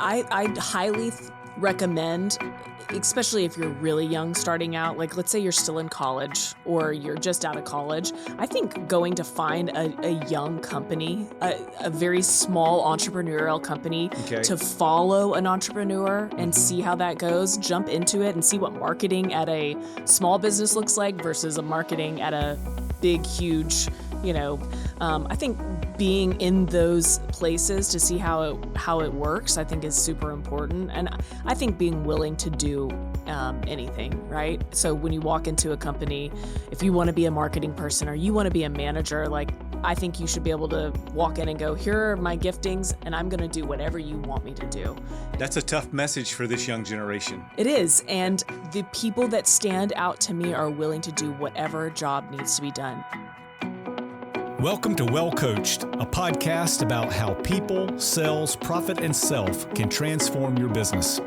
I highly recommend, especially if you're really young starting out, like let's say you're still in college or you're just out of college, I think going to find a young company, a very small entrepreneurial company, to follow an entrepreneur and see how that goes, jump into it and see what marketing at a small business looks like versus a marketing at a big, huge, I think being in those places to see how it works, I think is super important. And I think being willing to do anything, right? So when you walk into a company, if you want to be a marketing person or you want to be a manager, like I think you should be able to walk in and go, here are my giftings, and I'm going to do whatever you want me to do. That's a tough message for this young generation. It is. And the people that stand out to me are willing to do whatever job needs to be done. Welcome to Well Coached, a podcast about how people, sales, profit, and self can transform your business.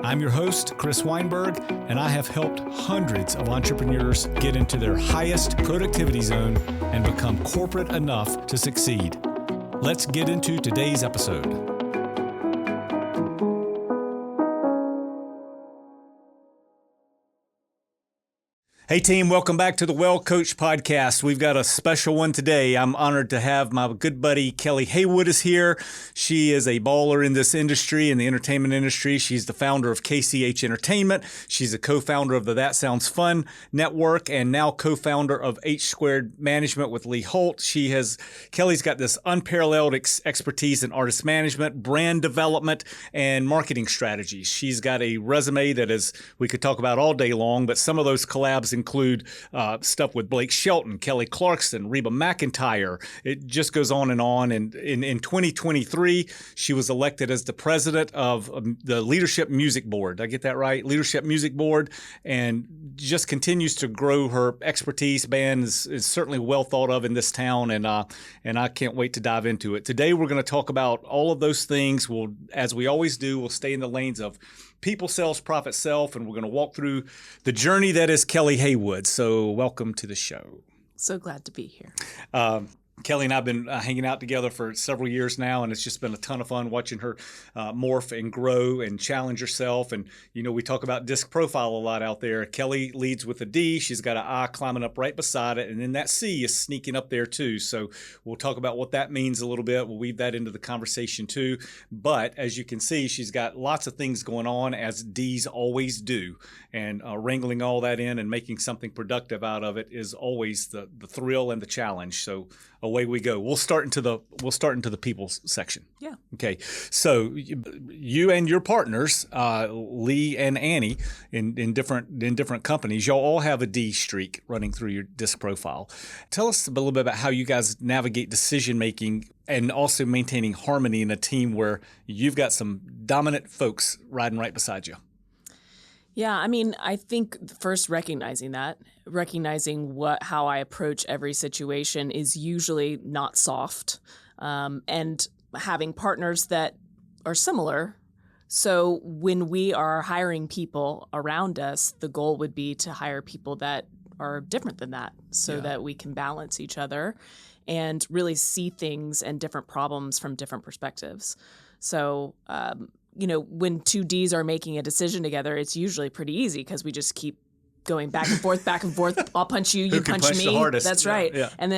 I'm your host, Chris Weinberg, and I have helped hundreds of entrepreneurs get into their highest productivity zone and become corporate enough to succeed. Let's get into today's episode. Hey team, welcome back to the Well Coached podcast. We've got a special one today. I'm honored to have my good buddy Kelli Haywood is here. She is a baller in this industry, in the entertainment industry. She's the founder of KCH Entertainment. She's a co-founder of the That Sounds Fun network and now co-founder of H Squared Management with Lee Holt. Kelli's got this unparalleled expertise in artist management, brand development, and marketing strategies. She's got a resume that we could talk about all day long, but some of those collabs include stuff with Blake Shelton, Kelly Clarkson, Reba McEntire. It just goes on. And in 2023, she was elected as the president of the Leadership Music Board. Did I get that right? Leadership Music Board, and just continues to grow her expertise. Band is certainly well thought of in this town, and I can't wait to dive into it. Today, we're going to talk about all of those things. As we always do, we'll stay in the lanes of people, sales, profit, self, and we're going to walk through the journey that is Kelli Haywood. So welcome to the show. So glad to be here. Kelli and I have been hanging out together for several years now, and it's just been a ton of fun watching her morph and grow and challenge herself. And, we talk about disc profile a lot out there. Kelli leads with a D. She's got an I climbing up right beside it, and then that C is sneaking up there too. So we'll talk about what that means a little bit. We'll weave that into the conversation too. But as you can see, she's got lots of things going on, as Ds always do. And wrangling all that in and making something productive out of it is always the thrill and the challenge. So away we go. We'll start into the people section. Yeah. Okay. So you and your partners, Lee and Annie, in different companies, y'all all have a D streak running through your disc profile. Tell us a little bit about how you guys navigate decision making and also maintaining harmony in a team where you've got some dominant folks riding right beside you. Yeah, I think first recognizing how I approach every situation is usually not soft, and having partners that are similar. So when we are hiring people around us, the goal would be to hire people that are different than that so that we can balance each other and really see things and different problems from different perspectives. So, when two Ds are making a decision together, it's usually pretty easy because we just keep going back and forth. I'll punch you, you punch me. The hardest. That's right. Yeah. And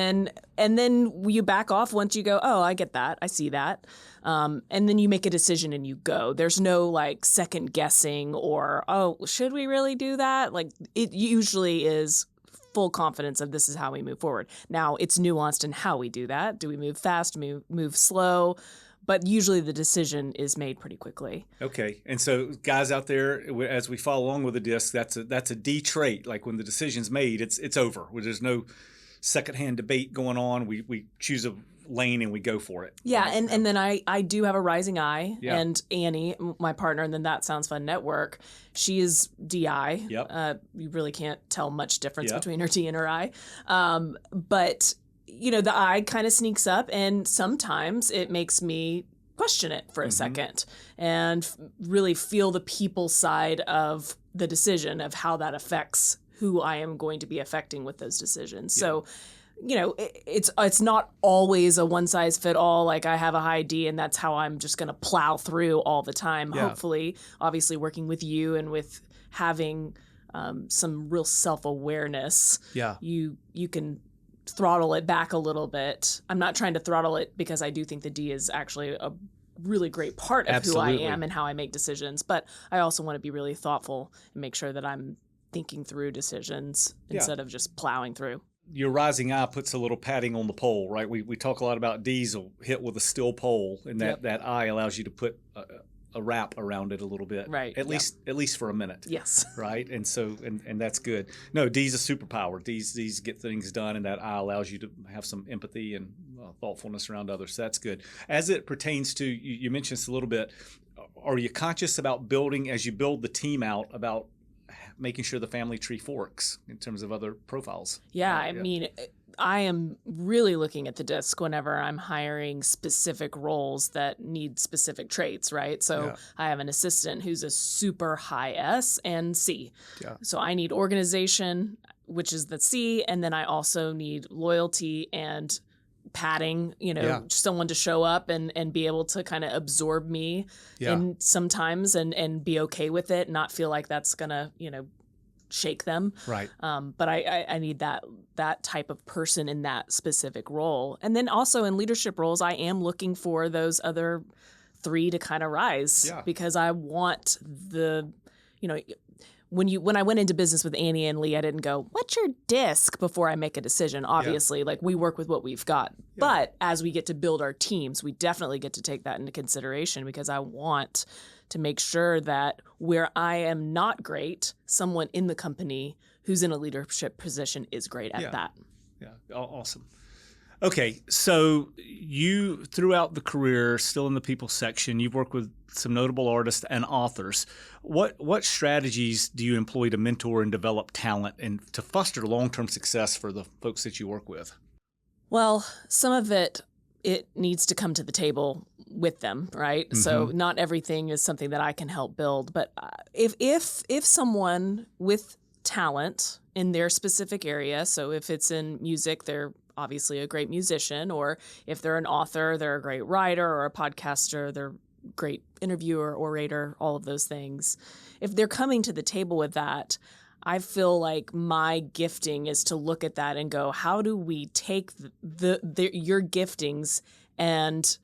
then you back off once you go, oh, I get that. I see that. And then you make a decision and you go. There's no second guessing or, oh, should we really do that? It usually is full confidence of this is how we move forward. Now, it's nuanced in how we do that. Do we move fast, move slow? But usually the decision is made pretty quickly. Okay. And so guys out there, as we follow along with the disc, that's a D trait. Like when the decision's made, it's over. There's no secondhand debate going on. We choose a lane and we go for it. Yeah. And then I do have a rising I. Yeah. And Annie, my partner, and then That Sounds Fun Network, she is DI. Yep. You really can't tell much difference between her D and her I. But the I kind of sneaks up, and sometimes it makes me question it for a second and really feel the people side of the decision of how that affects who I am going to be affecting with those decisions. Yeah. So it's not always a one size fit all. Like I have a high D and that's how I'm just going to plow through all the time. Yeah. Hopefully, obviously working with you and with having some real self-awareness, Yeah. you can throttle it back a little bit. I'm not trying to throttle it because I do think the D is actually a really great part of Absolutely. who I am and how I make decisions. But I also want to be really thoughtful and make sure that I'm thinking through decisions instead of just plowing through. Your rising eye puts a little padding on the pole, right? We talk a lot about diesel hit with a steel pole, and that eye allows you to put a wrap around it a little bit, right? At least for a minute, yes, right? And so and that's good. No, D's a superpower. D's get things done, and that eye allows you to have some empathy and thoughtfulness around others. So that's good. As it pertains to you mentioned this a little bit. Are you conscious about building as you build the team out about making sure the family tree forks in terms of other profiles? Yeah, I mean, I am really looking at the disc whenever I'm hiring specific roles that need specific traits, right? So I have an assistant who's a super high S and C. Yeah. So I need organization, which is the C, and then I also need loyalty and padding, someone to show up and be able to kind of absorb me and sometimes and be okay with it, not feel like that's gonna, shake them. Right. But I need that type of person in that specific role. And then also in leadership roles, I am looking for those other three to kind of rise because I want when I went into business with Annie and Lee, I didn't go, what's your disc before I make a decision? Obviously, like we work with what we've got. Yeah. But as we get to build our teams, we definitely get to take that into consideration because I want to make sure that where I am not great, someone in the company who's in a leadership position is great at that. Yeah, awesome. Okay, so you, throughout the career, still in the people section, you've worked with some notable artists and authors. What strategies do you employ to mentor and develop talent and to foster long-term success for the folks that you work with? Well, some of it needs to come to the table with them, right? Mm-hmm. So not everything is something that I can help build. But if someone with talent in their specific area, so if it's in music, they're obviously a great musician, or if they're an author, they're a great writer, or a podcaster, they're a great interviewer, orator, all of those things. If they're coming to the table with that, I feel like my gifting is to look at that and go, how do we take your giftings and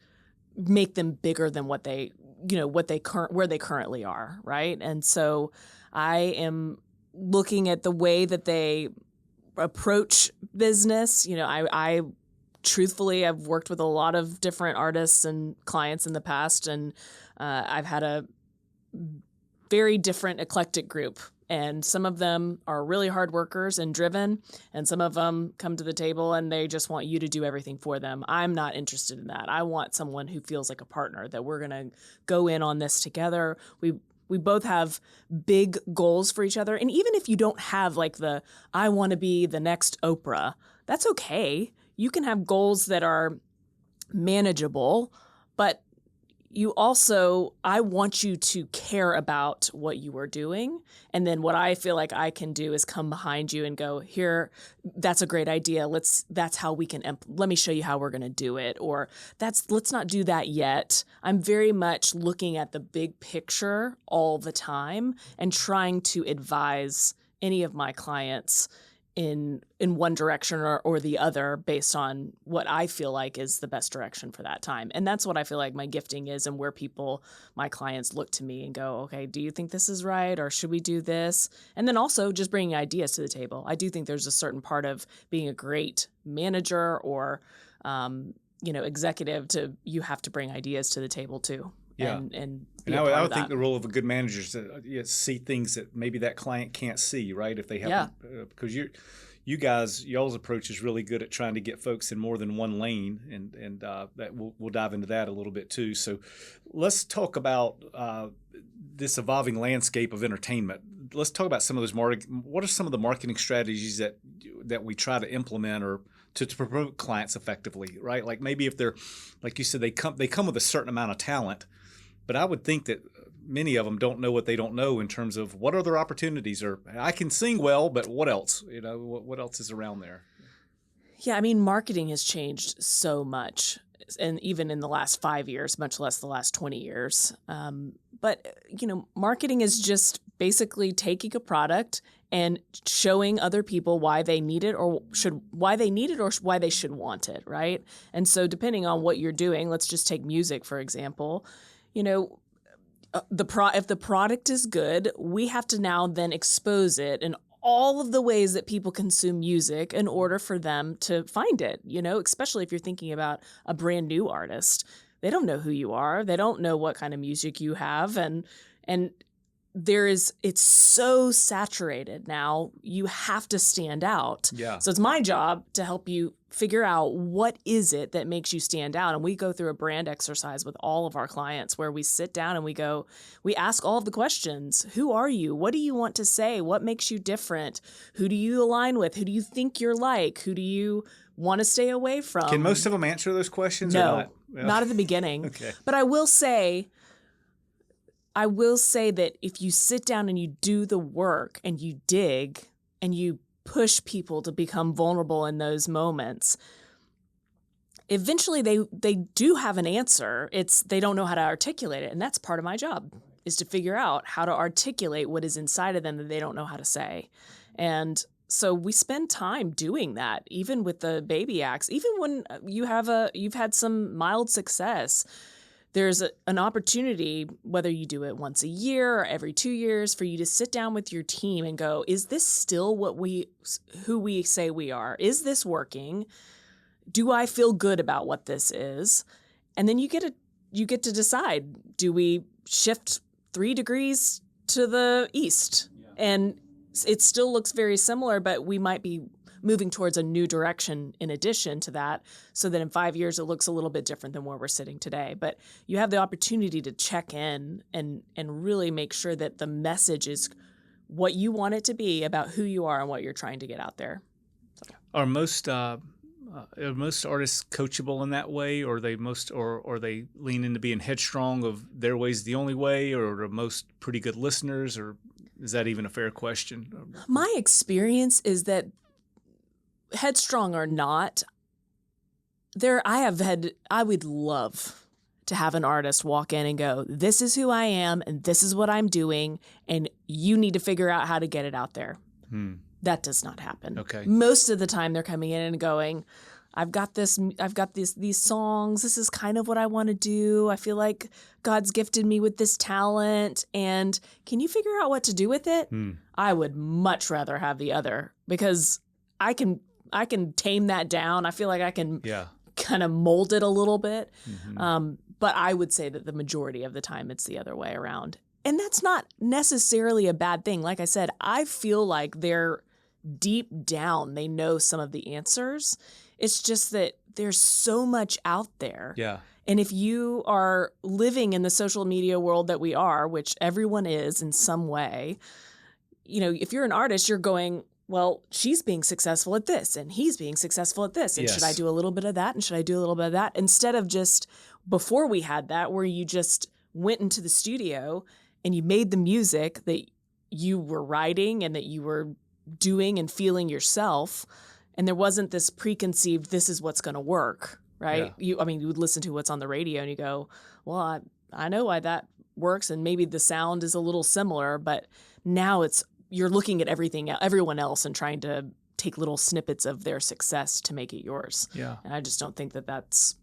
make them bigger than what they where they currently are, right? And so I am looking at the way that they approach business. I truthfully, I've worked with a lot of different artists and clients in the past, and I've had a very different eclectic group. And some of them are really hard workers and driven, and some of them come to the table and they just want you to do everything for them. I'm not interested in that. I want someone who feels like a partner, that we're going to go in on this together. We both have big goals for each other. And even if you don't have like I want to be the next Oprah, that's okay. You can have goals that are manageable, but I want you to care about what you are doing. And then what I feel like I can do is come behind you and go, here, that's a great idea. That's how we can, let me show you how we're going to do it. Or let's not do that yet. I'm very much looking at the big picture all the time and trying to advise any of my clients in one direction or the other based on what I feel like is the best direction for that time. And that's what I feel like my gifting is, and where my clients look to me and go, okay, do you think this is right? Or should we do this? And then also just bringing ideas to the table. I do think there's a certain part of being a great manager or, executive you have to bring ideas to the table too. Yeah. And I would think the role of a good manager is to see things that maybe that client can't see, right? If they have, because y'all's approach is really good at trying to get folks in more than one lane, and that we'll dive into that a little bit too. So let's talk about this evolving landscape of entertainment. Let's talk about some of those what are some of the marketing strategies that we try to implement or to promote clients effectively, right? Like maybe if they're, like you said, they come with a certain amount of talent. But I would think that many of them don't know what they don't know in terms of what are their opportunities, or I can sing well, but what else? What else is around there? Yeah, I mean, marketing has changed so much, and even in the last 5 years, much less the last 20 years. But, marketing is just basically taking a product and showing other people why they need it or why they should want it, right? And so depending on what you're doing, let's just take music, for example, if the product is good, we have to now then expose it in all of the ways that people consume music in order for them to find it, especially if you're thinking about a brand new artist. They don't know who you are. They don't know what kind of music you have. And it's so saturated now, you have to stand out. Yeah. So it's my job to help you figure out what is it that makes you stand out. And we go through a brand exercise with all of our clients where we sit down and we ask all of the questions. Who are you? What do you want to say? What makes you different? Who do you align with? Who do you think you're like? Who do you want to stay away from? Can most of them answer those questions or No, not? Well, not at the beginning. Okay. But I will say that if you sit down and you do the work and you dig and you push people to become vulnerable in those moments, eventually they do have an answer. They don't know how to articulate it. And that's part of my job, is to figure out how to articulate what is inside of them that they don't know how to say. And so we spend time doing that, even with the baby acts, even when you've had some mild success. There's an opportunity, whether you do it once a year or every 2 years, for you to sit down with your team and go, is this still who we say we are? Is this working? Do I feel good about what this is? And then you get to decide, do we shift 3 degrees to the east? Yeah. And it still looks very similar, but we might be moving towards a new direction in addition to that, so that in 5 years it looks a little bit different than where we're sitting today. But you have the opportunity to check in and really make sure that the message is what you want it to be about who you are and what you're trying to get out there. So. Are most artists coachable in that way, or they lean into being headstrong of their way's the only way, or are most pretty good listeners, or is that even a fair question? My experience is that, headstrong or not, I would love to have an artist walk in and go, this is who I am and this is what I'm doing, and you need to figure out how to get it out there. That does not happen. Okay. Most of the time they're coming in and going, I've got these songs. This is kind of what I want to do. I feel like God's gifted me with this talent, and can you figure out what to do with it? I would much rather have the other, because I can tame that down. I feel like I can kind of mold it a little bit. Mm-hmm. But I would say that the majority of the time it's the other way around. And that's not necessarily a bad thing. Like I said, I feel like they're deep down, they know some of the answers. It's just that there's so much out there. Yeah. And if you are living in the social media world that we are, which everyone is in some way, if you're an artist, you're going, well, she's being successful at this and he's being successful at this. And Yes. should I do a little bit of that? And should I do a little bit of that? Instead of just, before we had that, where you just went into the studio and you made the music that you were writing and that you were doing and feeling yourself. And there wasn't this preconceived, this is what's going to work, right? Yeah. You would listen to what's on the radio and you go, well, I know why that works. And maybe the sound is a little similar, but now you're looking at everyone else and trying to take little snippets of their success to make it yours. Yeah. And I just don't think that that's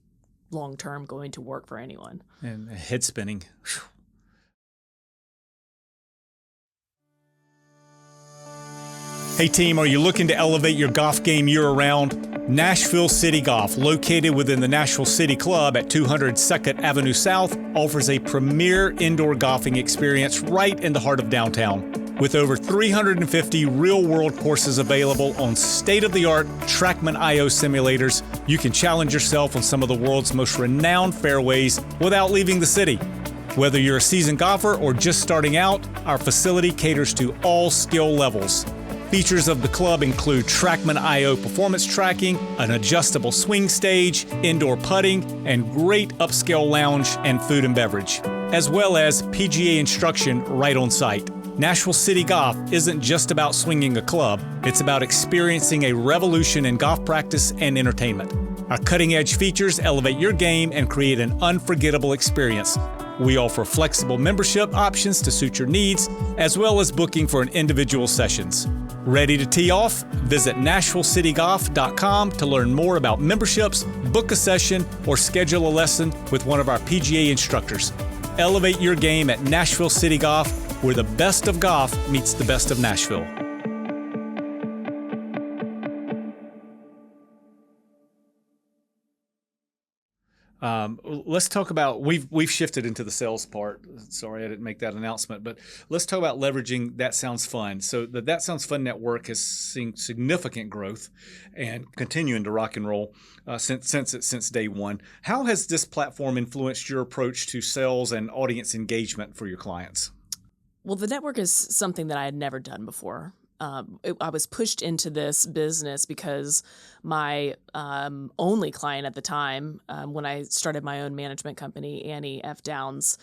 long-term going to work for anyone. And head spinning. Whew. Hey team, are you looking to elevate your golf game year-round? Nashville City Golf, located within the Nashville City Club at 200 2nd Avenue South, offers a premier indoor golfing experience right in the heart of downtown. With over 350 real-world courses available on state-of-the-art TrackMan.io simulators, you can challenge yourself on some of the world's most renowned fairways without leaving the city. Whether you're a seasoned golfer or just starting out, our facility caters to all skill levels. Features of the club include TrackMan.io performance tracking, an adjustable swing stage, indoor putting, and great upscale lounge and food and beverage, as well as PGA instruction right on site. Nashville City Golf isn't just about swinging a club, it's about experiencing a revolution in golf practice and entertainment. Our cutting-edge features elevate your game and create an unforgettable experience. We offer flexible membership options to suit your needs, as well as booking for an individual sessions. Ready to tee off? Visit NashvilleCityGolf.com to learn more about memberships, book a session, or schedule a lesson with one of our PGA instructors. Elevate your game at Nashville City Golf, where the best of golf meets the best of Nashville. Let's talk about, we've shifted into the sales part. Sorry, I didn't make that announcement, but let's talk about leveraging That Sounds Fun. So the That Sounds Fun network has seen significant growth and continuing to rock and roll since day one. How has this platform influenced your approach to sales and audience engagement for your clients? Well, the network is something that I had never done before. I was pushed into this business because my only client at the time, when I started my own management company, Annie F. Downs,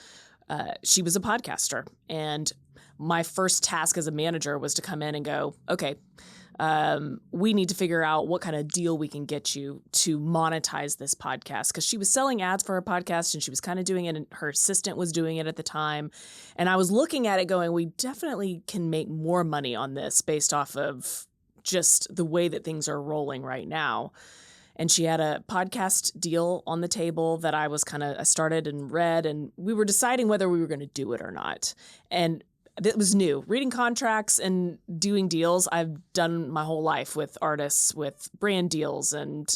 she was a podcaster. And my first task as a manager was to come in and go, okay, we need to figure out what kind of deal we can get you to monetize this podcast. Because she was selling ads for her podcast and she was kind of doing it, and her assistant was doing it at the time. And I was looking at it going, we definitely can make more money on this based off of just the way that things are rolling right now. And she had a podcast deal on the table that I started and read, and we were deciding whether we were going to do it or not. And it was new. Reading contracts and doing deals, I've done my whole life with artists, with brand deals and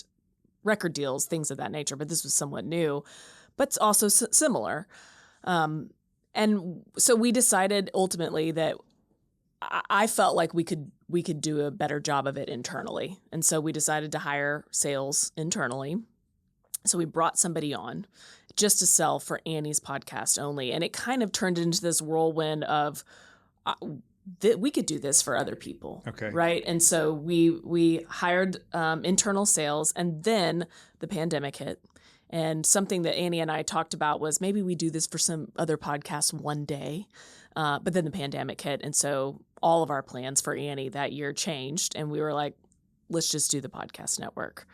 record deals, things of that nature. But this was somewhat new, but also similar. And so we decided ultimately that I felt like we could do a better job of it internally. And so we decided to hire sales internally. So we brought somebody on just to sell for Annie's podcast only. And it kind of turned into this whirlwind of that we could do this for other people. Okay. Right. And so we hired internal sales, and then the pandemic hit. And something that Annie and I talked about was maybe we do this for some other podcasts one day. But then the pandemic hit. And so all of our plans for Annie that year changed. And we were like, let's just do the podcast network.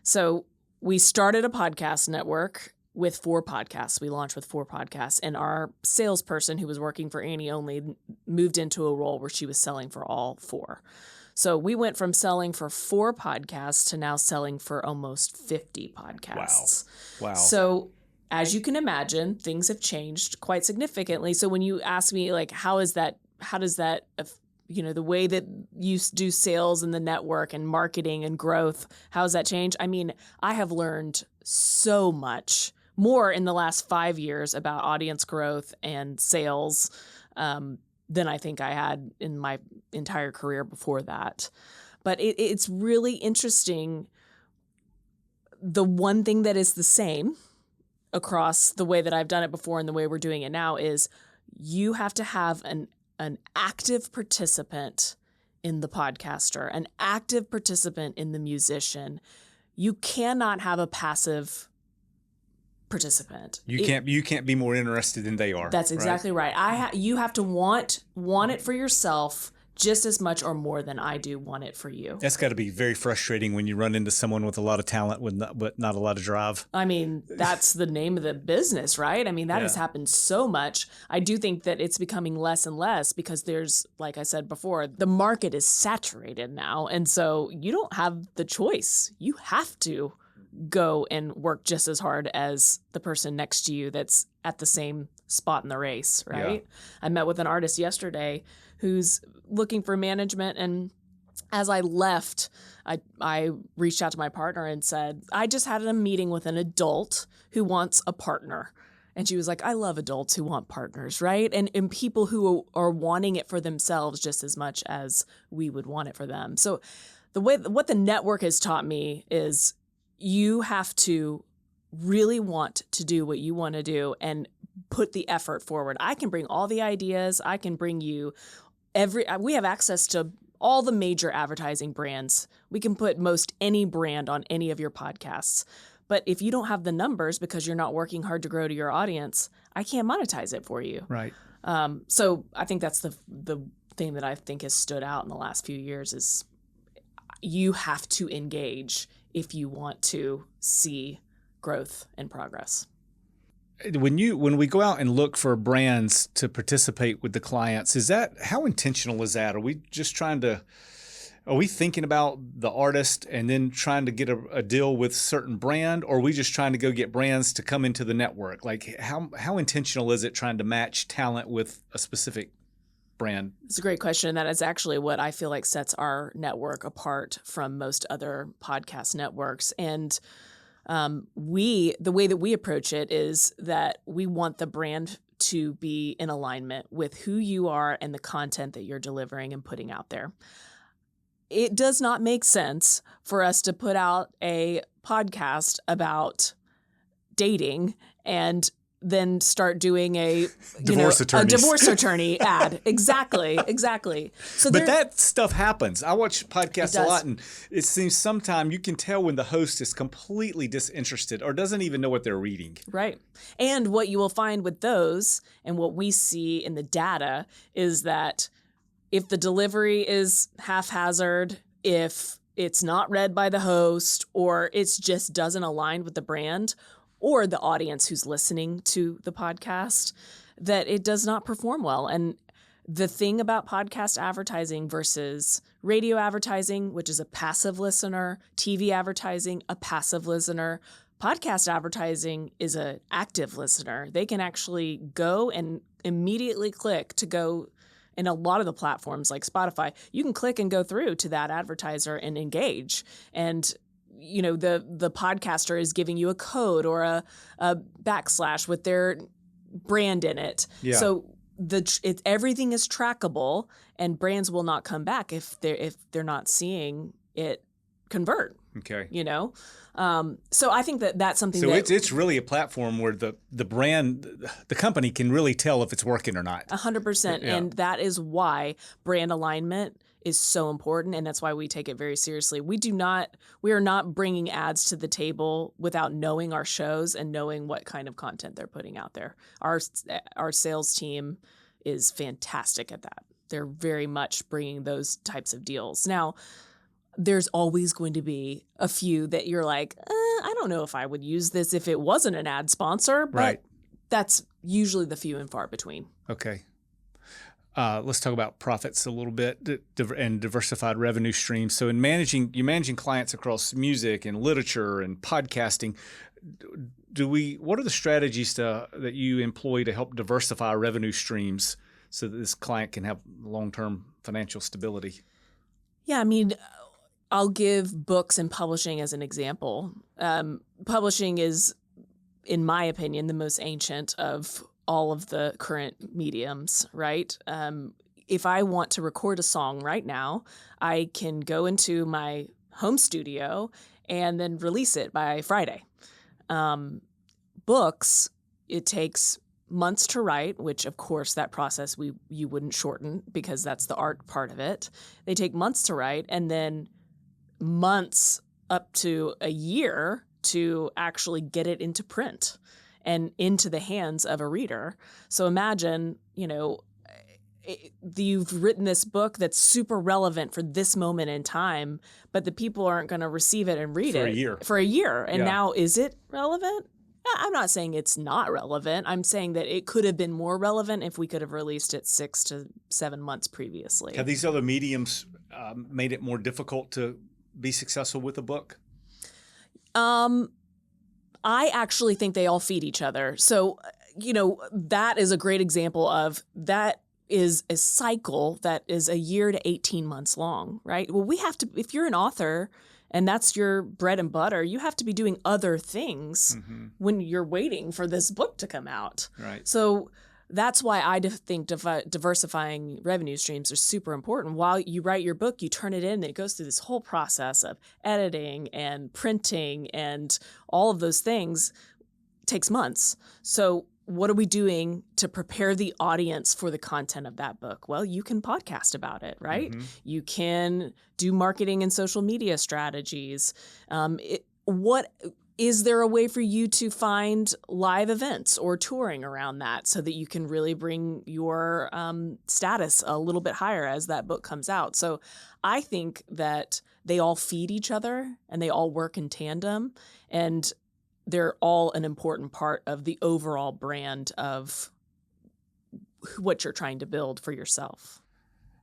So we started a podcast network with 4 podcasts. We launched with 4 podcasts, and our salesperson who was working for Annie only moved into a role where she was selling for all 4. So we went from selling for 4 podcasts to now selling for almost 50 podcasts. Wow. So as you can imagine, things have changed quite significantly. So when you ask me, like, how does that, the way that you do sales and the network and marketing and growth, how has that changed? I mean, I have learned so much more in the last 5 years about audience growth and sales than I think I had in my entire career before that. But it's really interesting. The one thing that is the same across the way that I've done it before and the way we're doing it now is you have to have an active participant in the podcaster, an active participant in the musician. You cannot have a passive participant. You can't be more interested than they are. That's exactly right. You have to want it for yourself just as much or more than I do want it for you. That's got to be very frustrating when you run into someone with a lot of talent but not a lot of drive. I mean, that's the name of the business, right? I mean, that has happened so much. I do think that it's becoming less and less because there's, like I said before, the market is saturated now. And so you don't have the choice. You have to go and work just as hard as the person next to you that's at the same spot in the race, right? Yeah. I met with an artist yesterday who's looking for management, and as I left, I reached out to my partner and said, I just had a meeting with an adult who wants a partner. And she was like, I love adults who want partners, right? And people who are wanting it for themselves just as much as we would want it for them. So what the network has taught me is you have to really want to do what you want to do and put the effort forward. I can bring all the ideas. I can bring you we have access to all the major advertising brands. We can put most any brand on any of your podcasts. But if you don't have the numbers because you're not working hard to grow to your audience, I can't monetize it for you. Right. So I think that's the thing that I think has stood out in the last few years is you have to engage if you want to see growth and progress. When we go out and look for brands to participate with the clients, how intentional is that? Are we just are we thinking about the artist and then trying to get a deal with certain brand, or are we just trying to go get brands to come into the network? Like how intentional is it trying to match talent with a specific brand? It's a great question. That is actually what I feel like sets our network apart from most other podcast networks. And the way that we approach it is that we want the brand to be in alignment with who you are and the content that you're delivering and putting out there. It does not make sense for us to put out a podcast about dating and then start doing a divorce attorney ad. Exactly. So but that stuff happens. I watch podcasts a lot, and it seems sometimes you can tell when the host is completely disinterested or doesn't even know what they're reading. Right. And what you will find with those and what we see in the data is that if the delivery is haphazard, if it's not read by the host, or it just doesn't align with the brand or the audience who's listening to the podcast, that it does not perform well. And the thing about podcast advertising versus radio advertising, which is a passive listener, TV advertising, a passive listener, podcast advertising is an active listener. They can actually go and immediately click to go. In a lot of the platforms like Spotify, you can click and go through to that advertiser and engage. And the podcaster is giving you a code or a backslash with their brand in it. Yeah. So everything is trackable, and brands will not come back if they're not seeing it convert. Okay. So I think that's something. So it's really a platform where the brand, the company can really tell if it's working or not. 100%, Yeah. And that is why brand alignment is so important, and that's why we take it very seriously. We are not bringing ads to the table without knowing our shows and knowing what kind of content they're putting out there. Our sales team is fantastic at that. They're very much bringing those types of deals. Now, there's always going to be a few that you're like, I don't know if I would use this if it wasn't an ad sponsor, but right. That's usually the few and far between. Okay. Let's talk about profits a little bit and diversified revenue streams. So you're managing clients across music and literature and podcasting. What are the strategies that you employ to help diversify revenue streams so that this client can have long-term financial stability? Yeah, I mean, I'll give books and publishing as an example. Publishing is, in my opinion, the most ancient of all of the current mediums, right? If I want to record a song right now, I can go into my home studio and then release it by Friday. Books, it takes months to write, which of course that process you wouldn't shorten because that's the art part of it. They take months to write, and then months up to a year to actually get it into print and into the hands of a reader. So imagine, you've written this book that's super relevant for this moment in time, but the people aren't going to receive it and read it for a year. And now, is it relevant? I'm not saying it's not relevant. I'm saying that it could have been more relevant if we could have released it 6 to 7 months previously. Have these other mediums made it more difficult to be successful with a book? I actually think they all feed each other. So, that is a great example of that is a cycle that is a year to 18 months long, right? Well, we have to, if you're an author and that's your bread and butter, you have to be doing other things when you're waiting for this book to come out. Right. So that's why I think diversifying revenue streams are super important. While you write your book, you turn it in, and it goes through this whole process of editing and printing and all of those things. It takes months. So what are we doing to prepare the audience for the content of that book? Well, you can podcast about it, right? You can do marketing and social media strategies. is there a way for you to find live events or touring around that so that you can really bring your status a little bit higher as that book comes out? So I think that they all feed each other and they all work in tandem, and they're all an important part of the overall brand of what you're trying to build for yourself.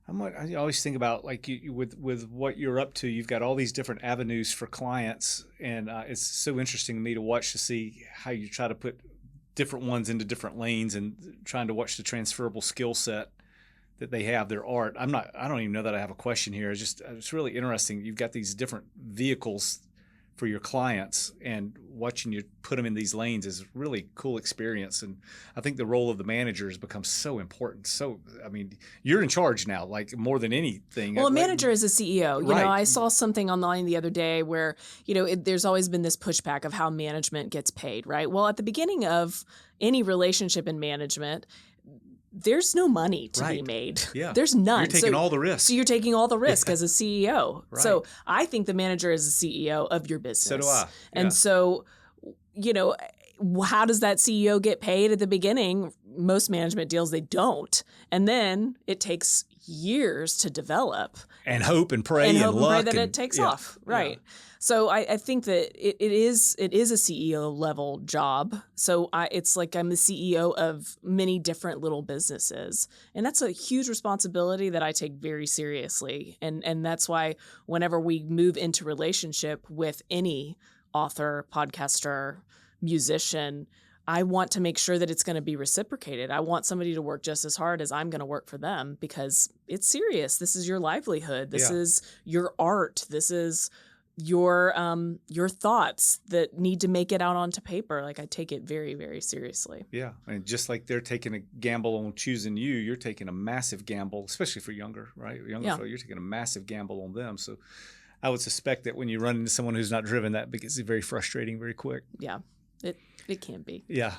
I always think about like with what you're up to. You've got all these different avenues for clients, and it's so interesting to me to watch to see how you try to put different ones into different lanes and trying to watch the transferable skill set that they have, their art. I don't even know that I have a question here. It's really interesting. You've got these different vehicles for your clients, and watching you put them in these lanes is a really cool experience. And I think the role of the manager has become so important. So, I mean, you're in charge now, like more than anything. Well, a manager is a CEO. You Right. know, I saw something online the other day where, there's always been this pushback of how management gets paid, right? Well, at the beginning of any relationship in management, there's no money to be Right. made. Yeah. There's none. You're taking all the risk. So you're taking all the risk as a CEO. Right. So I think the manager is the CEO of your business. So do I. And Yeah. so, how does that CEO get paid at the beginning? Most management deals, they don't. And then it takes years to develop. And hope and pray and, hope luck and pray that it takes yeah. off. Right. Yeah. So I think that it is a CEO level job. So it's like I'm the CEO of many different little businesses. And that's a huge responsibility that I take very seriously. And that's why whenever we move into relationship with any author, podcaster, musician, I want to make sure that it's going to be reciprocated. I want somebody to work just as hard as I'm going to work for them, because it's serious. This is your livelihood. This Yeah. is your art. This is your thoughts that need to make it out onto paper. Like, I take it very, very seriously. Yeah. And just like they're taking a gamble on choosing you, you're taking a massive gamble, especially for younger, right? Younger Yeah. folk, you're taking a massive gamble on them. So I would suspect that when you run into someone who's not driven, that gets very frustrating very quick. Yeah, it can be. Yeah.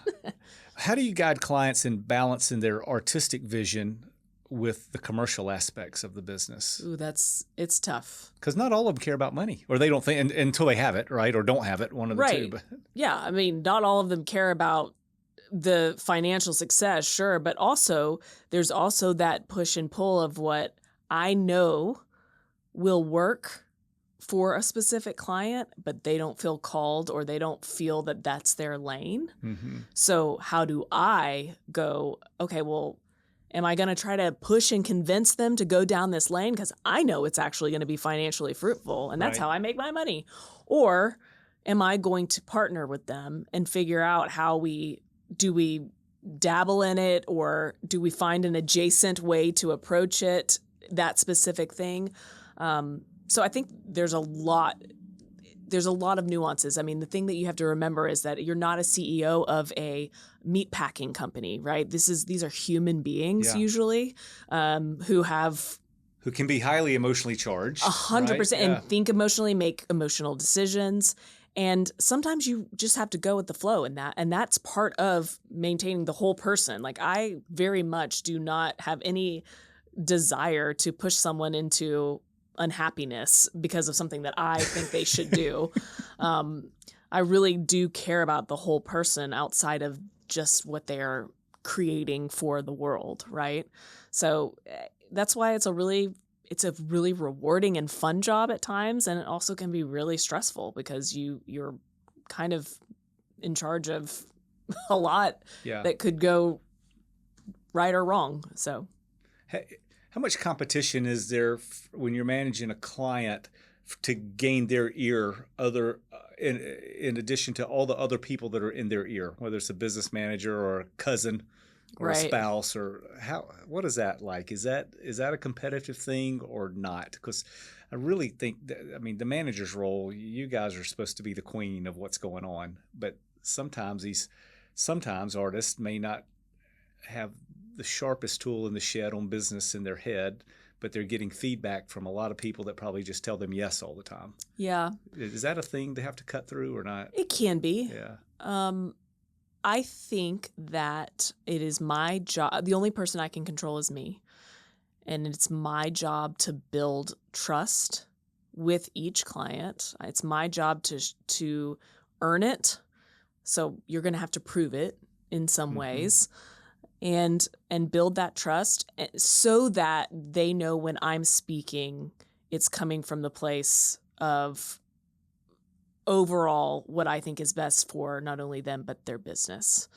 How do you guide clients in balancing their artistic vision with the commercial aspects of the business? Ooh, it's tough. Because not all of them care about money, or they don't think until they have it, right? Or don't have it, one of the two. Right. But Yeah, I mean, not all of them care about the financial success, sure, but also there's also that push and pull of what I know will work for a specific client, but they don't feel called, or they don't feel that that's their lane. mm-hmm. So how do I go, okay, well, am I going to try to push and convince them to go down this lane because I know it's actually going to be financially fruitful, and that's Right. how I make my money? Or am I going to partner with them and figure out how we dabble in it, or do we find an adjacent way to approach it, that specific thing? So I think there's a lot of nuances. I mean, the thing that you have to remember is that you're not a CEO of a meat packing company, right? These are human beings Yeah. usually, who have Who can be highly emotionally charged. 100% right? and think emotionally, make emotional decisions. And sometimes you just have to go with the flow in that. And that's part of maintaining the whole person. Like, I very much do not have any desire to push someone into unhappiness because of something that I think they should do. I really do care about the whole person outside of just what they're creating for the world, right? So that's why it's a really rewarding and fun job at times, and it also can be really stressful because you're kind of in charge of a lot Yeah. that could go right or wrong. So How much competition is there when you're managing a client to gain their ear, in addition to all the other people that are in their ear, whether it's a business manager or a cousin or a Right. spouse, or what is that like? Is that a competitive thing or not? Because I really think that, I mean, the manager's role, you guys are supposed to be the queen of what's going on, but sometimes artists may not have the sharpest tool in the shed on business in their head, but they're getting feedback from a lot of people that probably just tell them yes all the time. yeah, Is that a thing to have to cut through or not? it can be. Yeah. I think that it is my job. The only person I can control is me. And it's my job to build trust with each client. It's my job to earn it. So you're going to have to prove it in some ways, and build that trust so that they know when I'm speaking, it's coming from the place of overall what I think is best for not only them, but their business.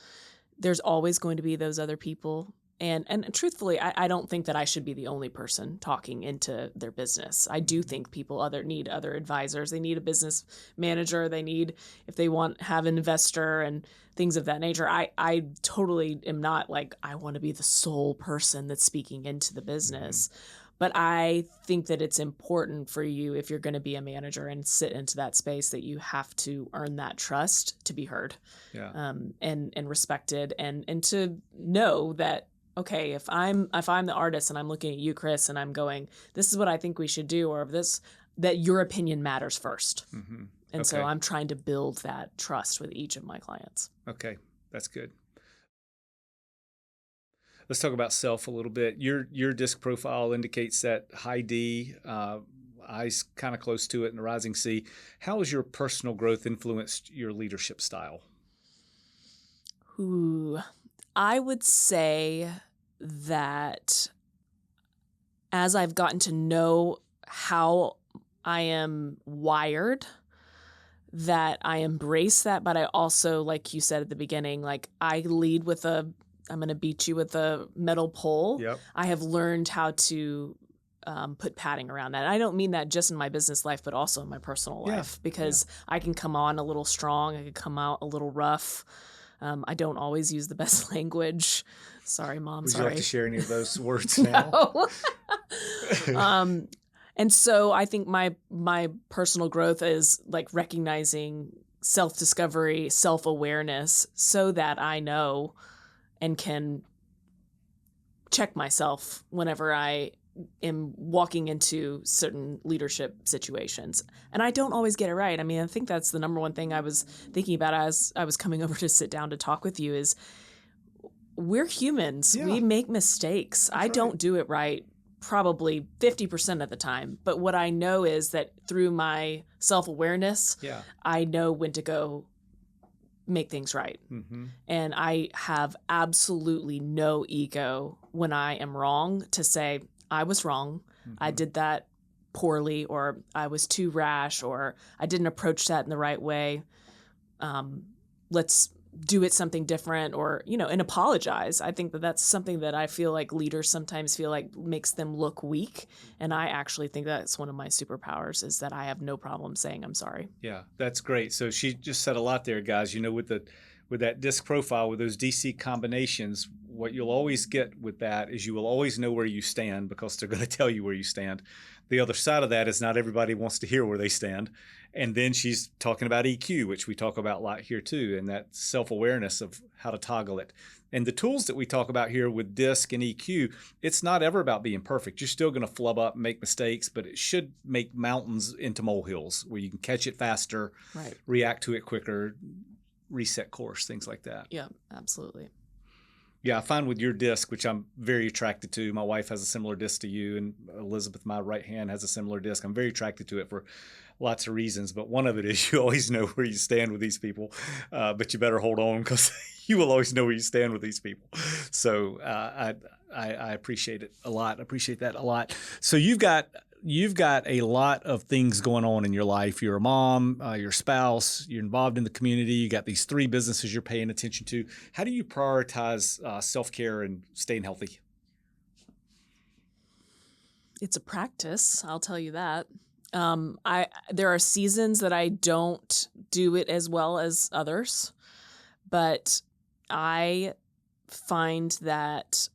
There's always going to be those other people. And truthfully, I don't think that I should be the only person talking into their business. I do think people need other advisors. They need a business manager. They need, if they have an investor and things of that nature. I totally am not like, I want to be the sole person that's speaking into the business. But I think that it's important for you, if you're going to be a manager and sit into that space, that you have to earn that trust to be heard, and respected, and to know that, okay, if I'm the artist and I'm looking at you, Chris, and I'm going, this is what I think we should do, or that your opinion matters first. And so I'm trying to build that trust with each of my clients. Okay, that's good. Let's talk about self a little bit. Your disc profile indicates that high D, I's kind of close to it, and the rising C. How has your personal growth influenced your leadership style? I would say that as I've gotten to know how I am wired, that I embrace that, but I also, like you said at the beginning, like I lead with I'm going to beat you with a metal pole. Yep. I have learned how to put padding around that. And I don't mean that just in my business life, but also in my personal life, because I can come on a little strong. I can come out a little rough. I don't always use the best language. Sorry, Mom. Would sorry. you like to share any of those words now? No. And so I think my personal growth is like recognizing self-discovery, self-awareness, so that I know and can check myself whenever I am walking into certain leadership situations. And I don't always get it right. I mean, I think that's the number one thing I was thinking about as I was coming over to sit down to talk with you is we're humans. Yeah. We make mistakes. That's I don't do it right probably 50% of the time. But what I know is that through my self-awareness, I know when to go make things right. And I have absolutely no ego when I am wrong to say, I was wrong. I did that poorly, or I was too rash, or I didn't approach that in the right way. Let's do it something different, or, and apologize. I think that that's something that I feel like leaders sometimes feel like makes them look weak. And I actually think that's one of my superpowers, is that I have no problem saying I'm sorry. Yeah, that's great. So she just said a lot there, guys. With that disc profile, with those DC combinations, what you'll always get with that is you will always know where you stand, because they're going to tell you where you stand. The other side of that is not everybody wants to hear where they stand. And then she's talking about EQ, which we talk about a lot here too, and that self-awareness of how to toggle it. And the tools that we talk about here with DISC and EQ, it's not ever about being perfect. You're still going to flub up and make mistakes, but it should make mountains into molehills where you can catch it faster, react to it quicker, reset course, things like that. Yeah, absolutely. Yeah, I find with your disc, which I'm very attracted to, my wife has a similar disc to you, and Elizabeth, my right hand, has a similar disc. I'm very attracted to it for lots of reasons, but one of it is you always know where you stand with these people, but you better hold on, because you will always know where you stand with these people. So I appreciate it a lot. I appreciate that a lot. So you've got a lot of things going on in your life. You're a mom, your spouse, you're involved in the community. You got these 3 businesses you're paying attention to. How do you prioritize self-care and staying healthy? It's a practice, I'll tell you that. There are seasons that I don't do it as well as others, but I find that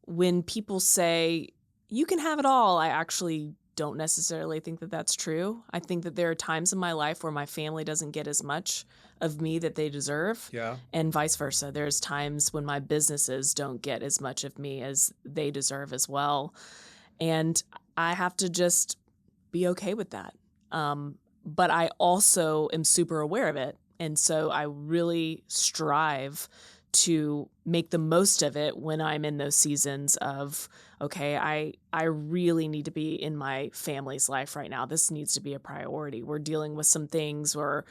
when people say, you can have it all, I actually don't necessarily think that that's true. I think that there are times in my life where my family doesn't get as much of me that they deserve, and vice versa. There's times when my businesses don't get as much of me as they deserve as well. And I have to just be okay with that. But I also am super aware of it. And so I really strive to make the most of it when I'm in those seasons of, okay, I really need to be in my family's life right now. This needs to be a priority. We're dealing with some things or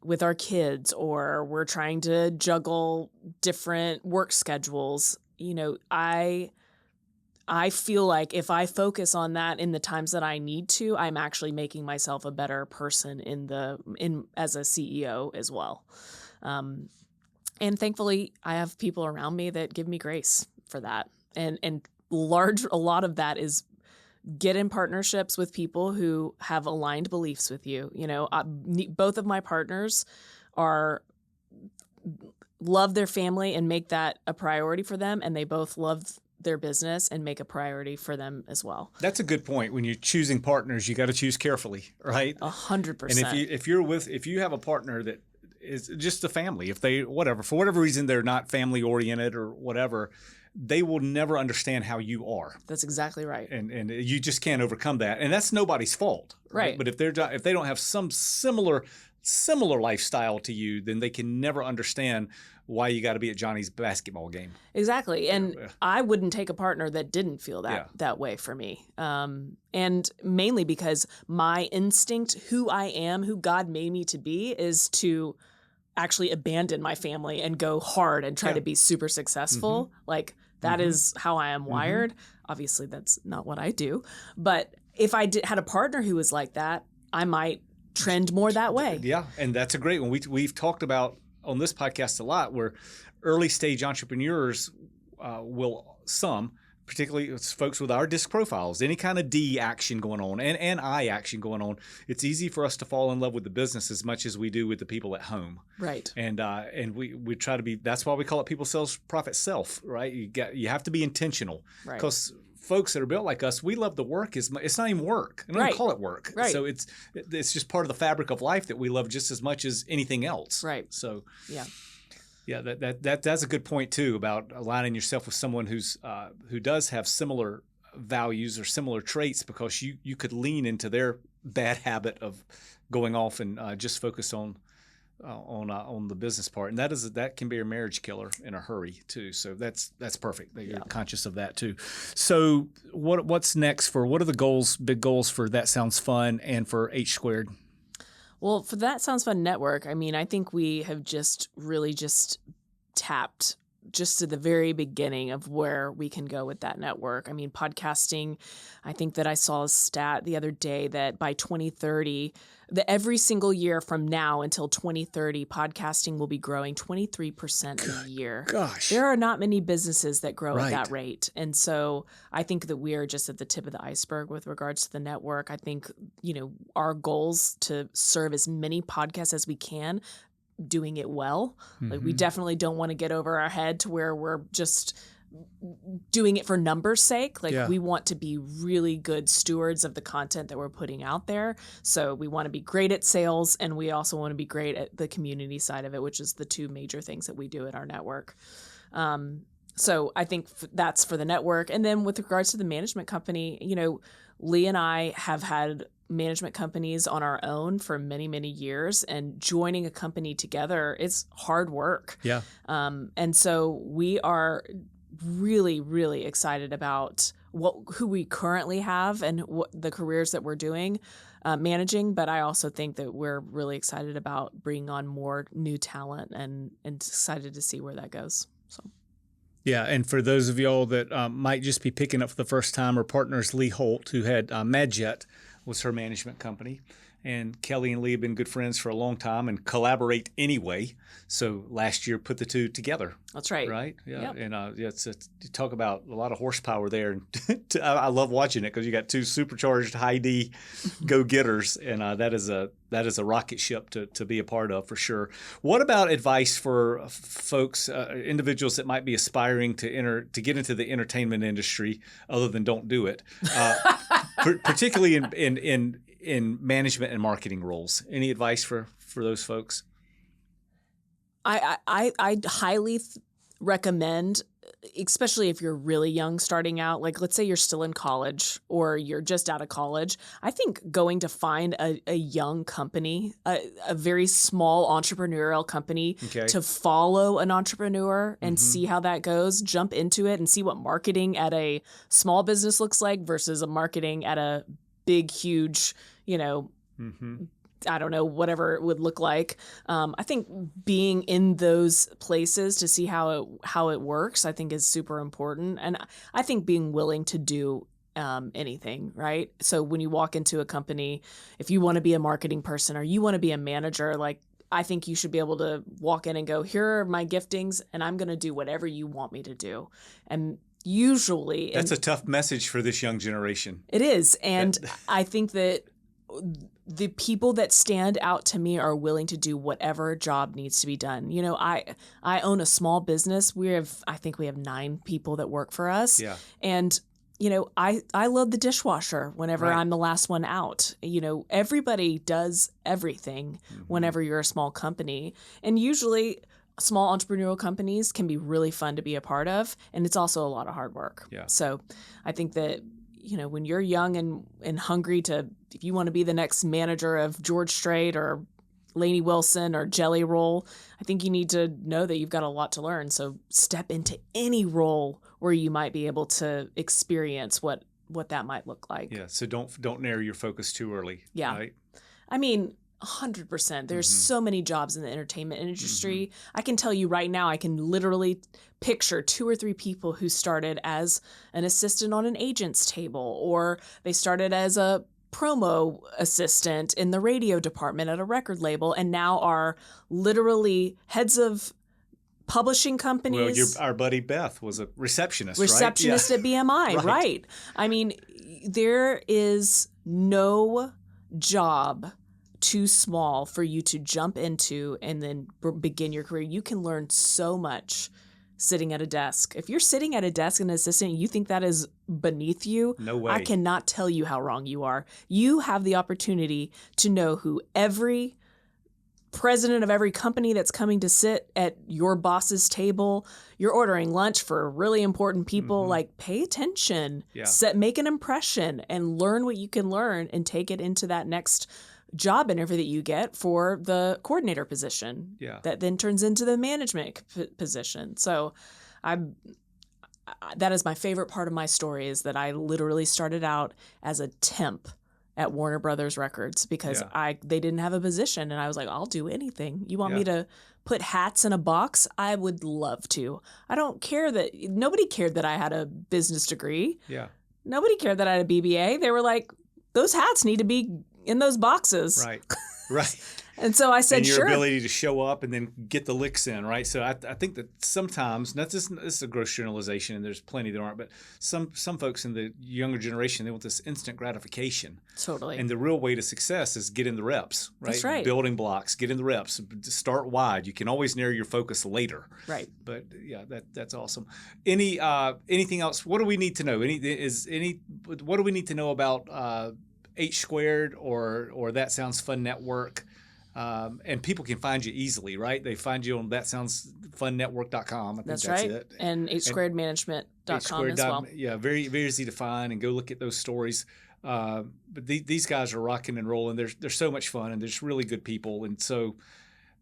with our kids, or we're trying to juggle different work schedules. I feel like if I focus on that in the times that I need to, I'm actually making myself a better person as a CEO as well. And thankfully, I have people around me that give me grace for that. And a lot of that is get in partnerships with people who have aligned beliefs with you. Both of my partners love their family and make that a priority for them, and they both love their business and make a priority for them as well. That's a good point. When you're choosing partners, you got to choose carefully, right? 100%. And if you have a partner that is just a family, if they for whatever reason they're not family oriented or whatever, they will never understand how you are. That's exactly right. And you just can't overcome that. And that's nobody's fault, right? But if they don't have some similar lifestyle to you, then they can never understand why you got to be at Johnny's basketball game. Exactly. And I wouldn't take a partner that didn't feel that way for me. And mainly because my instinct, who I am, who God made me to be, is to actually abandon my family and go hard and try to be super successful. Mm-hmm. Like that is how I am wired. Obviously that's not what I do. But if I had a partner who was like that, I might trend more that way. Yeah. And that's a great one. We've talked about on this podcast a lot where early stage entrepreneurs particularly it's folks with our disc profiles, any kind of D action going on and I action going on, it's easy for us to fall in love with the business as much as we do with the people at home. Right. And we try to be, that's why we call it people, sales, profit, self, right? You have to be intentional. Right. Because folks that are built like us, we love the work. It's not even work. I don't even call it work. Right. So it's just part of the fabric of life that we love just as much as anything else. Right. So yeah. Yeah, that's a good point too about aligning yourself with someone who does have similar values or similar traits, because you could lean into their bad habit of going off and just focus on the business part, and that can be a marriage killer in a hurry too. So that's perfect that you're conscious of that too. So what's next what are the big goals for That Sounds Fun and for H Squared? Well, for That Sounds Fun Network, I mean, I think we have just really tapped just to the very beginning of where we can go with that network. I mean, podcasting, I think that I saw a stat the other day that by 2030, every single year from now until 2030, podcasting will be growing 23% a year. Gosh. There are not many businesses that grow at that rate. And so I think that we are just at the tip of the iceberg with regards to the network. I think, our goals to serve as many podcasts as we can, doing it well. Like we definitely don't want to get over our head to where we're just doing it for numbers' sake. Like we want to be really good stewards of the content that we're putting out there. So we want to be great at sales, and we also want to be great at the community side of it, which is the two major things that we do at our network. So I think that's for the network. And then with regards to the management company, Lee and I have had management companies on our own for many, many years, and joining a company together is hard work. Yeah. And so we are really, really excited about who we currently have and what the careers that we're doing, managing. But I also think that we're really excited about bringing on more new talent and excited to see where that goes. So. Yeah, and for those of y'all that might just be picking up for the first time, our partners Lee Holt, who had MadJet, was her management company. And Kelly and Lee have been good friends for a long time and collaborate anyway. So last year put the two together. That's right. Right? Yeah. Yep. And you talk about a lot of horsepower there. I love watching it because you got two supercharged high D go-getters, and that is a rocket ship to be a part of for sure. What about advice for folks, individuals that might be aspiring to get into the entertainment industry, other than don't do it, particularly in management and marketing roles? Any advice for those folks? I highly recommend especially if you're really young starting out, like let's say you're still in college or you're just out of college, I think going to find a young company, a very small entrepreneurial company Okay. to follow an entrepreneur and see how that goes, jump into it and see what marketing at a small business looks like versus a marketing at a big, huge, I don't know, whatever it would look like. I think being in those places to see how it works, I think is super important. And I think being willing to do anything, right? So when you walk into a company, if you want to be a marketing person or you want to be a manager, like I think you should be able to walk in and go, here are my giftings and I'm going to do whatever you want me to do. And usually That's a tough message for this young generation. it is. And I think that the people that stand out to me are willing to do whatever job needs to be done. I own a small business. I think we have 9 people that work for us. Yeah. And, I load the dishwasher whenever Right. I'm the last one out. Everybody does everything whenever you're a small company. And usually small entrepreneurial companies can be really fun to be a part of. And it's also a lot of hard work. Yeah. So I think that when you're young and hungry if you want to be the next manager of George Strait or Lainey Wilson or Jelly Roll, I think you need to know that you've got a lot to learn. So step into any role where you might be able to experience what that might look like. Yeah. So don't narrow your focus too early. Yeah. Right? I mean, 100%. There's so many jobs in the entertainment industry. I can tell you right now, I can literally picture 2 or 3 people who started as an assistant on an agent's table, or they started as a promo assistant in the radio department at a record label, and now are literally heads of publishing companies. Well, our buddy Beth was a receptionist, Receptionist right? at BMI, right. I mean, there is no job too small for you to jump into and then begin your career. You can learn so much sitting at a desk. If you're sitting at a desk and an assistant, you think that is beneath you, No way. I cannot tell you how wrong you are. You have the opportunity to know who every president of every company that's coming to sit at your boss's table. You're ordering lunch for really important people. Like, pay attention, Yeah. make an impression, and learn what you can learn and take it into that next job interview that you get for the coordinator position. Yeah. That then turns into the management position. So that is my favorite part of my story, is that I literally started out as a temp at Warner Brothers Records because they didn't have a position, and I was like, I'll do anything. You want me to put hats in a box? I would love to. I don't care that nobody cared that I had a business degree. Yeah. Nobody cared that I had a BBA. They were like, those hats need to be in those boxes. Right. Right. And so I said, And your sure. ability to show up and then get the licks in, right? So I think that sometimes, this is a gross generalization, and there's plenty that aren't, but some folks in the younger generation, they want this instant gratification. Totally. And the real way to success is get in the reps, right? That's right. Building blocks, get in the reps, start wide. You can always narrow your focus later. Right. But yeah, that's awesome. Anything else? What do we need to know? What do we need to know about H Squared or That Sounds Fun Network? And people can find you easily, right? They find you on thatsoundsfunnetwork.com. I think that's right. it. And hsquaredmanagement.com as well. Yeah, very, very easy to find, and go look at those stories. But these guys are rocking and rolling. They're so much fun, and they're just really good people. And so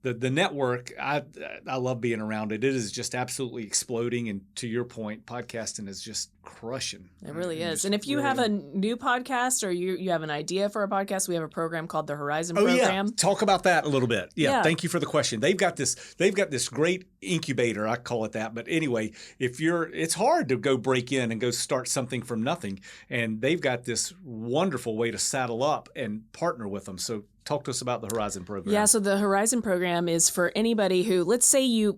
the network, I love being around it. It is just absolutely exploding. And to your point, podcasting is just crushing. It really is. And if you have a new podcast or you have an idea for a podcast, we have a program called the Horizon Program. Yeah. Talk about that a little bit. Yeah. Thank you for the question. They've got this great incubator, I call it that. But anyway, it's hard to go break in and go start something from nothing. And they've got this wonderful way to saddle up and partner with them. So talk to us about the Horizon Program. Yeah, so the Horizon Program is for anybody who, let's say you've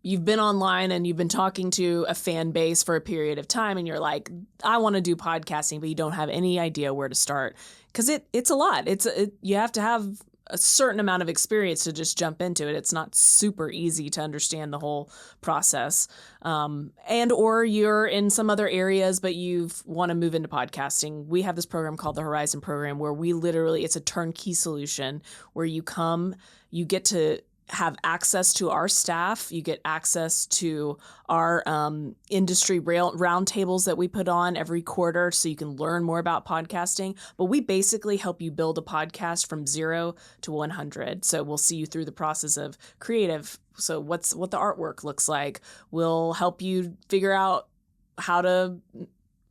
been online and you've been talking to a fan base for a period of time, and you're like, I want to do podcasting, but you don't have any idea where to start. Because it's a lot. You have to have a certain amount of experience to just jump into it. It's not super easy to understand the whole process. Or you're in some other areas, but you want to move into podcasting. We have this program called the Horizon Program, where it's a turnkey solution where you come, you get to have access to our staff. You get access to our industry roundtables that we put on every quarter so you can learn more about podcasting. But we basically help you build a podcast from 0 to 100. So we'll see you through the process of creative. So what the artwork looks like. We'll help you figure out how to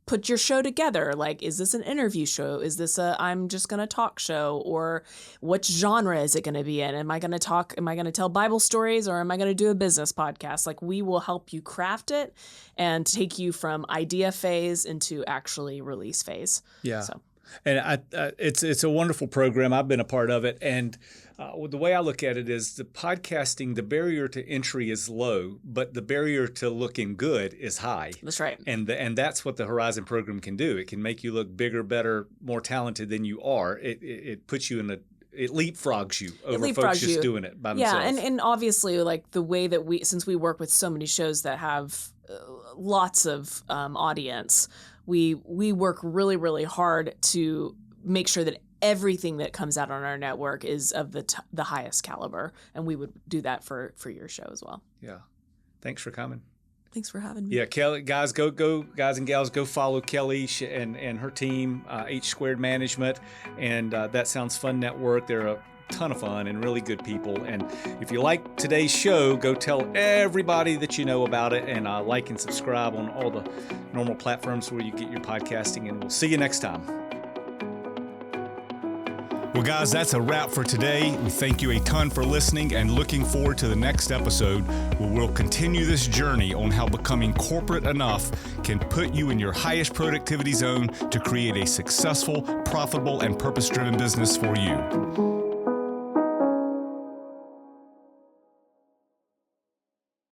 put your show together. Like, is this an interview show? Is this a I'm just going to talk show? Or what genre is it going to be in? Am I going to tell Bible stories, or am I going to do a business podcast? Like, we will help you craft it and take you from idea phase into actually release phase. Yeah. So. And it's a wonderful program. I've been a part of it. And the way I look at it is the podcasting, the barrier to entry is low, but the barrier to looking good is high. That's right. And that's what the Horizon program can do. It can make you look bigger, better, more talented than you are. It puts you in it leapfrogs you over folks just doing it by themselves. Yeah, and obviously, like, the way that since we work with so many shows that have lots of audience, we work really, really hard to make sure that everything that comes out on our network is of the highest caliber, and we would do that for your show as well. Yeah, thanks for coming. Thanks for having me. Yeah, Kelly, guys and gals, go follow Kelly and her team, H Squared Management, and That Sounds Fun Network. They're a ton of fun and really good people. And if you like today's show, go tell everybody that you know about it, and like and subscribe on all the normal platforms where you get your podcasting. And we'll see you next time. Well, guys, that's a wrap for today. We thank you a ton for listening and looking forward to the next episode, where we'll continue this journey on how becoming corporate enough can put you in your highest productivity zone to create a successful, profitable, and purpose-driven business for you.